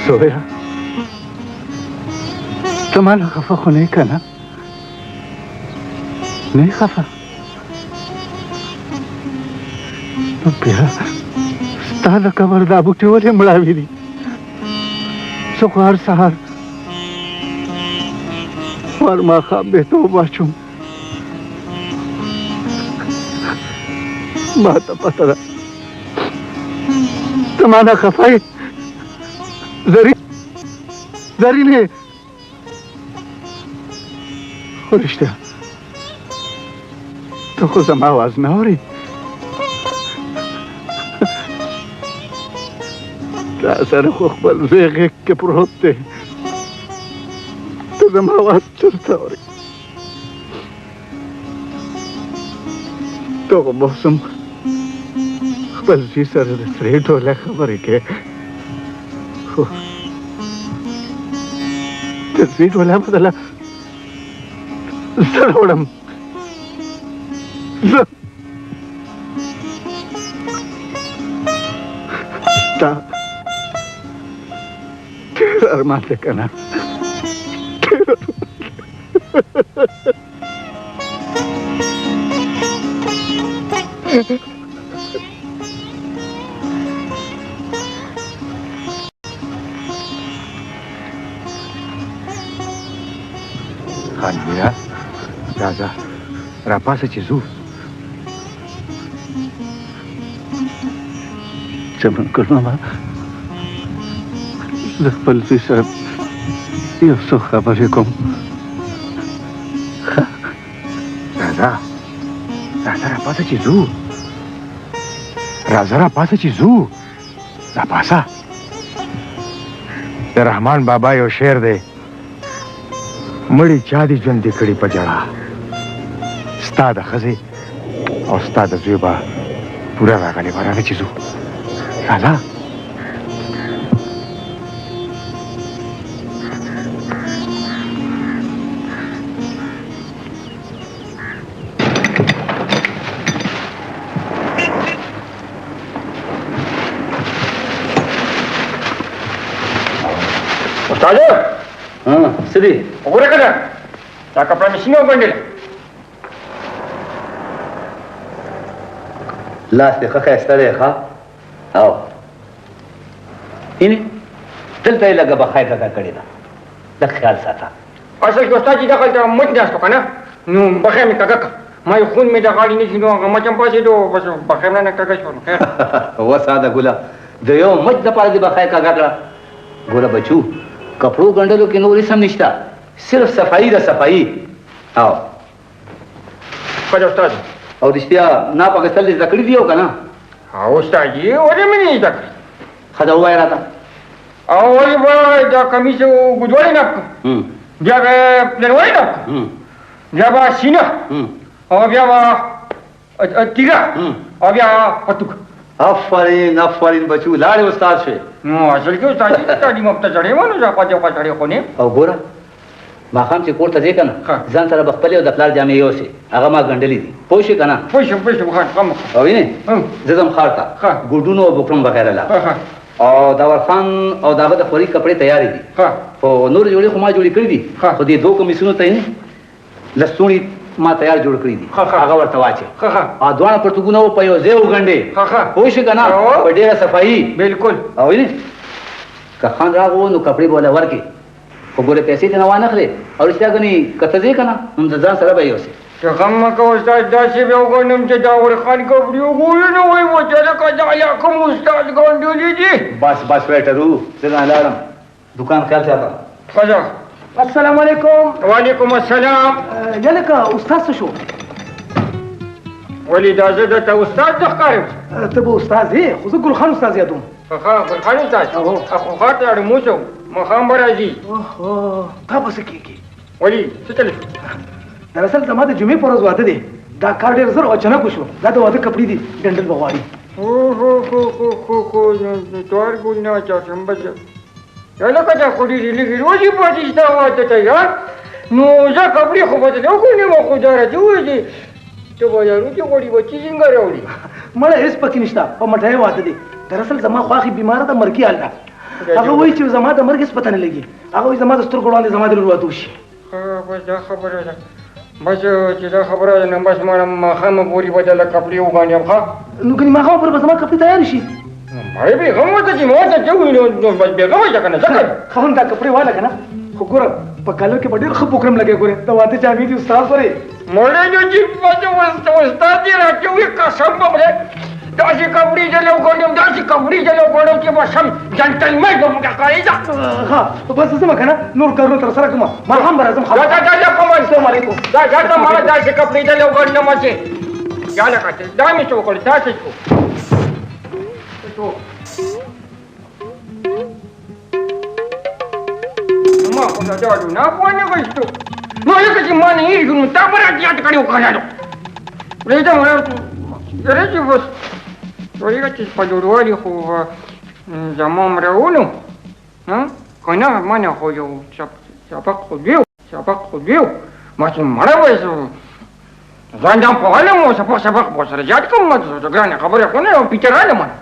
زویا ته ماله خفه خو نه یې که نه؟ نه یې خفه؟ نو بیا ستا د قبر دا بوټې ولې مړاوي دي؟ زه خو هر سهار هر ماښام بېتوب واچوم. ما ته پته ده ته مانه خفه یې زرینې، خو رښتیا ته خو زما اواز نه اورې. تا سره خو خپل زوی غېږ کې پروت دی، ته زما اواز چېرته اورې؟ ته خو موسم خپل زوی سره د سرې ډوله خبرې کوې، خو د زوی ډوله بدله زه راوړم. زه ستا ډېر ارمان دی که نه؟ ډېر خانمیا راځه راپاسه چې ځو. چمن ګل ماما زه خپل زوی سره یو څو خبرې کوم. راځه راپاسه چې ځو. راځه راپاسه چې ځو. راپاسه. د رحمان بابا یو شعر دی، مړی چا دي ژوندي کړي په ژړا، ستا د ښځې او ستا د زوی به پوره راغلی به. راځه چې ځو. راځه. استاد څه دي وګوره که نه دا کپړه مې سینه وګنډله. لاس دې ښه ښایسته دی ښه. او اینې دلته یې لږه بخای کږه کړې ده، لږ خیال ساته. اصل کې استاد چې دغلته مچ ناستو که نه نو بخۍ مې کږه کړه، ما یې خون مې د غاړې نه شي نو هغه مچ هم پاسېدو بس بخۍ مې نه کږه شو. نو خیر وساده ګله د یو مچ دپاره دې بخای کږه کړه. ګوره بچو کپړو ګنډلو کې نور هېڅ هم نشته، صرف صفایي ده صفایي. او ښه ده استاد. او رښتیا ناپ اخیستل دې زده کړي دي او که نه؟ او استاد جي ولې مې نه زده کړي؟ ښه ده ووایه راته. او ولې به دا کمیس اوږدوالی ناپ کړم، بیا به پلنوالی ناپ کړم، بیا به سینه او بیا به تیږه او بیا پتوک. آفرین آفرین بچو لاړې استاد شوې. نو اصل کې استاد جي تعلیم یافته سړی وم نو زه پاتې سړی خو نه یم. او ګوره ماښام چې کور ته ځې که نه ځان سره به خپلې او د پلار جامې یوسې، هغه ما ګنډلې دي پوه شوې که نه؟ پوه شوم ښه غم. او وینې زه ځم ښار ته ګوډونو او بوکرم وغیره لا. او داور خان او د هغه د خوري کپړې تیارې دي، خو نور جوړې خو ما جوړې کړي دي، خو دې دوه کمیسونو ته یې لستوڼي ما تیار جوړ کړي دي، هغه ورته واچې. او دواړه پرتوګونه په یو ځای وګنډې پوه شوې که نه؟ په ډېره صفایي. بلکل. او وینې که خان راغو نو کپړې به ورله ورکړې، خو ګوره پیسې ته نه وانخلې. او رښتیا ګنې که ته ځې که نه نو د ځان سره به یې یوسې. ته غم مه کوه استاد، داسې به وګڼم چې داور خان کپړې وګورې نو وایي وچه لکه دا یا کوم استاد ګنډلې دي. بس بس ویټرو زه نه لاړم، دکان خیال ساته. ښه ده. السلام علیکم. وعلیکم السلام. جلکه استاد څه شو؟ ولې دا زه درته استاد نه ښکارم؟ ته به استاد یې، خو زه ګلخان استاد یادوم. ګلخان استاد؟ خو ښار ته لاړم اوس ماښام به راځي. تا به څه کېږي؟ ولې څه چلې شو؟ دراصل زما د جمعې په ورځ واده دی، دا کار ډېر زر اچانک وشو. دا د واده کپړې دي، ګنډل به غواړي. توار ګلونه چهارشنبه ده لکه دا خو ډېرې لږې ورځې پاتې ستا واده ته یار. نو زه کپړې خو به درته وګورم خو دا راته ووایي ته بازارو کې غواړي بچې څنګه راوړي؟ مړه هېڅ پکې نشته، په مټۍ واده دی. دراصل زما خواښې بیماره ده، مرګي حال ده. هغه وایي چې زما د مرګ هېڅ پته نه لګي هغه وایي زما د سترګو وړاندې زما د لور واده وشي بس دا خبره ده بس چې دا خبره ده نو بس ما ماښامه پورې به دله کپړې وګاڼیم ښه نو ګنې ماښامه پورې به زما کپړې تیارې شي مړی بېغم ورته چې ما ورته څه ووایي نو بس بېغمه شه که نه څه کوې ښه هم دا کپړې واله که نه خو ګوره په کالر کې به ډېر ښه پوکرم لګی ګورې د واده جامې دي استاد پورې مړی نو چې استاد یې راچوي قسم به خدای داسې کپړې جلې وګڼم داسې کپړې جلې وګڼم چې بس هم جنټلمن به موږ ښکارېده ها بس ځمه که نه نور کارونه تر سره کړم ماښام به راځم السلام علیکم دا ته ما داسې کپړې جلې وګڼم چې یا لکه دا مې څه وکړل تاسې څه ما خو دا ډاډو نه وانهغوېستو نو لکه چې ما نه هېرېږو نو تا به راته یاد کړې وکړلو پرېږدم یاره چې بس وایي چې په جوړوالي خو زما مړولو که نه منه خو یو سبق خو ویو ما چې مړه وایي ځان ځان پوهلم او سبق به سره یاد کړم ګرانه خبره خو نه پیچراله منه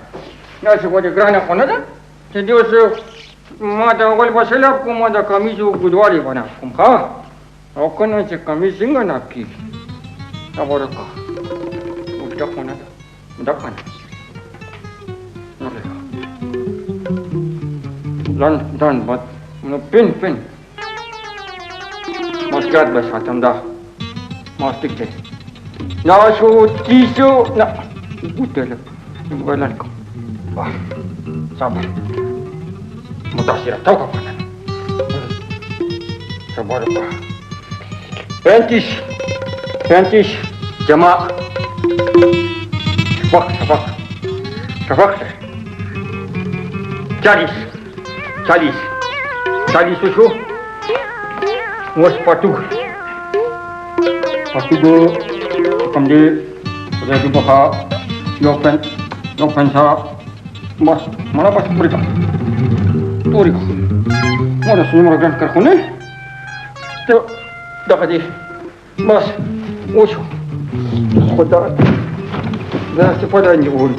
داسې ولې ګرانه خو نه ده چې دې اوس ما د اول به سلاب کوم ما د کمیس اوږدوالی به ناپ کوم ښه او که نه چې کمیس څنګه ناپ کېږي خبره کوه اوږده خو نه ده ده که نه ځان بد نو پین بس یاد به ساتم دا ماستیک دی ناشو تیسو نه بوته لږ ولر کوم صبر متاثره توقف کنه صبر وکړه پنتیش جمع شفق 40 وشو اوس پټوګ کوم دی خدای دې بخا یو پنځه بس مړه بس پورې کړه تورې کړه مړه څومره ګران کړ خو نه ته دغه دی بس وشو خو دا څه په دې وړي